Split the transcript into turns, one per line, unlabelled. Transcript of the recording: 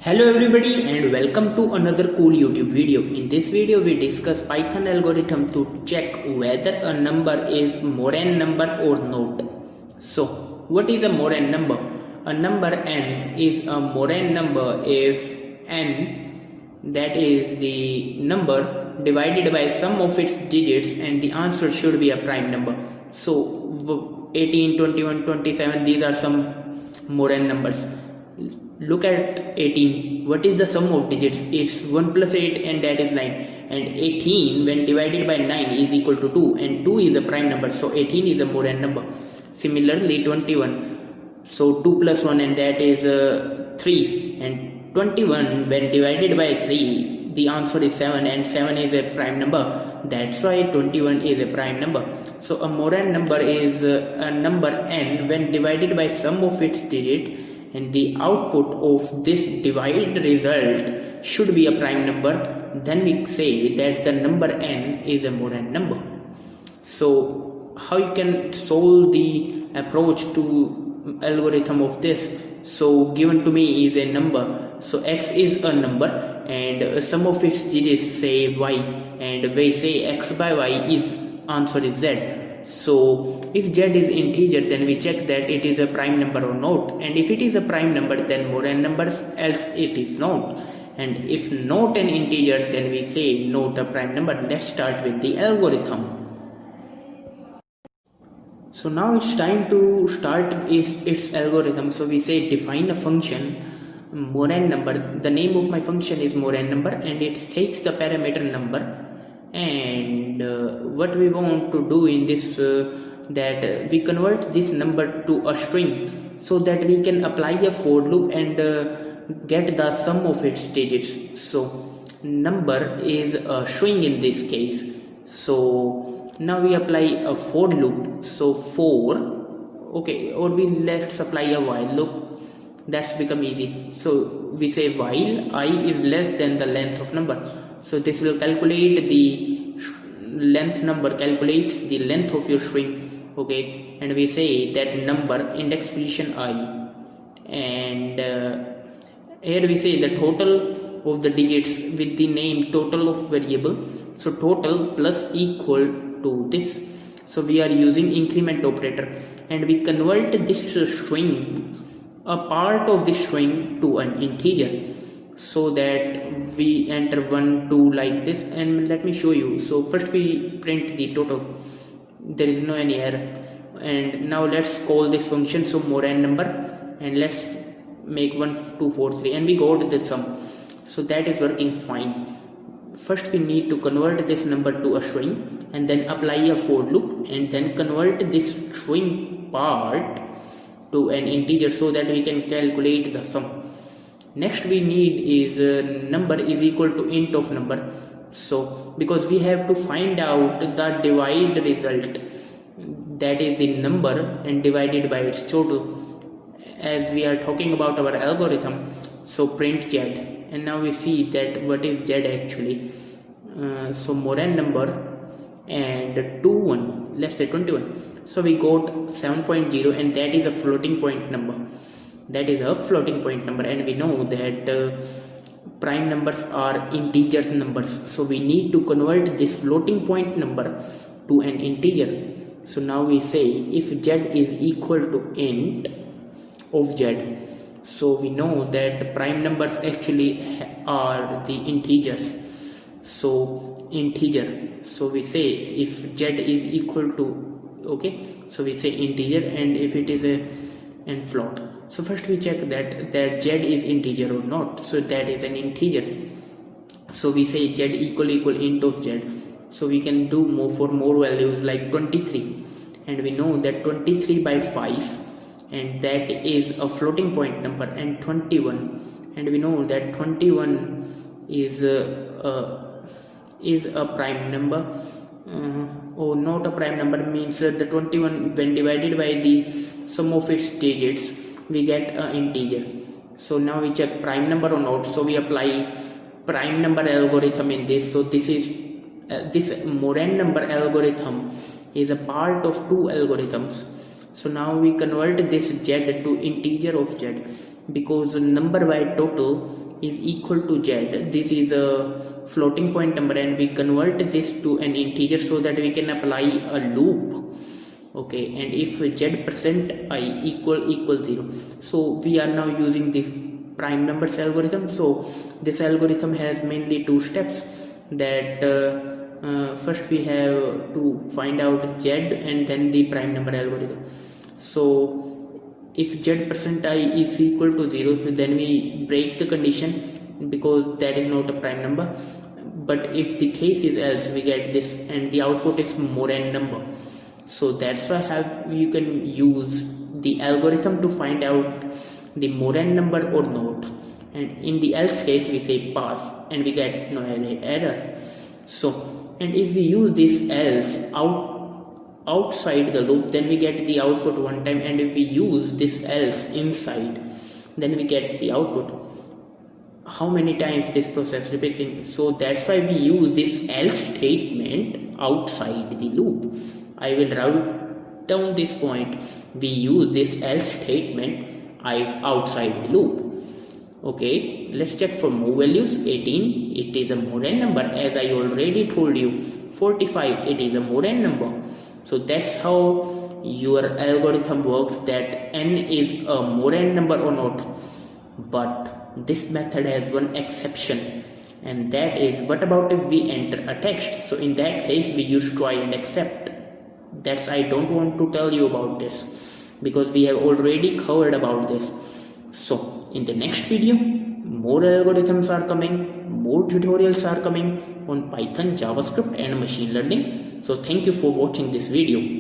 Hello everybody and welcome to another cool YouTube video. In this video we discuss Python algorithm to check whether a number is Moran number or not. So what is a Moran number? A number n is a Moran number if n, that is the number, divided by sum of its digits, and the answer should be a prime number. So 18, 21, 27, these are some Moran numbers. Look at 18. What is the sum of digits? It's 1 plus 8 and that is 9. And 18 when divided by 9 is equal to 2, and 2 is a prime number. So 18 is a Moran number. Similarly 21. So 2 plus 1 and that is 3. And 21 when divided by 3, the answer is 7, and 7 is a prime number. That's why 21 is a prime number. So a Moran number is a number n when divided by sum of its digit, and the output of this divide result should be a prime number. Then we say that the number n is a Moran number. So how you can solve the approach to algorithm of this? So given to me is a number, so x is a number and sum of its digits say y, and we say x by y is answer is z. So if z is integer, then we check that it is a prime number or not, and if it is a prime number then Moran number, else it is not, and if not an integer then we say not a prime number. Let's start with the algorithm. So now it's time to start its algorithm. So we say define a function Moran number. The name of my function is Moran number and it takes the parameter number. And what we want to do in this, that we convert this number to a string so that we can apply a for loop and get the sum of its digits. So number is a string in this case. So now we apply a for loop. So for, okay, or let's apply a while loop. That's become easy. So we say while I is less than the length of number. So this will calculate the length number, calculates the length of your string, okay, and we say that number index position I, and here we say the total of the digits with the name total of variable. So total plus equal to this. So we are using increment operator and we convert this string, a part of the string, to an integer, so that we enter 1, 2 like this. And let me show you. So first we print the total, there is no any error, and now let's call this function, so Moran number, and let's make 1, 2, 4, 3, and we got the sum. So that is working fine. First we need to convert this number to a string and then apply a for loop and then convert this string part to an integer so that we can calculate the sum. Next we need is number is equal to int of number. So because we have to find out the divide result, that is the number and divided by its total, as we are talking about our algorithm. So print z, and now we see that what is z actually. So Moran number and 2, 1, let's say 21. So we got 7.0 and that is a floating point number. That is a floating point number, and we know that prime numbers are integer numbers. So we need to convert this floating point number to an integer. So now we say if z is equal to int of z. So we know that prime numbers actually are the integers. So integer. So we say if z is equal to, okay, so we say integer, and if it is a and float. So first we check that z is integer or not. So that is an integer. So we say z equal int of z. So we can do more values like 23, and we know that 23 by 5, and that is a floating point number, and 21, and we know that 21 is a prime number. Or not a prime number means the 21 when divided by the sum of its digits we get an integer. So now we check prime number or not. So we apply prime number algorithm in this. So this is this Moran number algorithm is a part of two algorithms. So now we convert this z to integer of z. because number by total is equal to z. This is a floating point number and we convert this to an integer so that we can apply a loop. Okay, and if z percent I equal 0, so we are now using the prime numbers algorithm. So this algorithm has mainly two steps, that first we have to find out z and then the prime number algorithm. So if z percent I is equal to 0, so then we break the condition because that is not a prime number. But if the case is else, we get this and the output is Moran number. So that's why you can use the algorithm to find out the Moran number or not. And in the else case we say pass and we get no error. So, and if we use this else outside the loop, then we get the output one time, and if we use this else inside, then we get the output how many times this process repeats. So that's why we use this else statement outside the loop. I will write down this point. We use this else statement outside the loop. Okay, let's check for more values. 18, it is a Moran number, as I already told you. 45, it is a Moran number. So that's how your algorithm works, that n is a Moran number or not. But this method has one exception, and that is, what about if we enter a text? So in that case we use try and except. That's I don't want to tell you about this because we have already covered about this. So in the next video, more algorithms are coming, more tutorials are coming on Python, JavaScript and machine learning. So thank you for watching this video.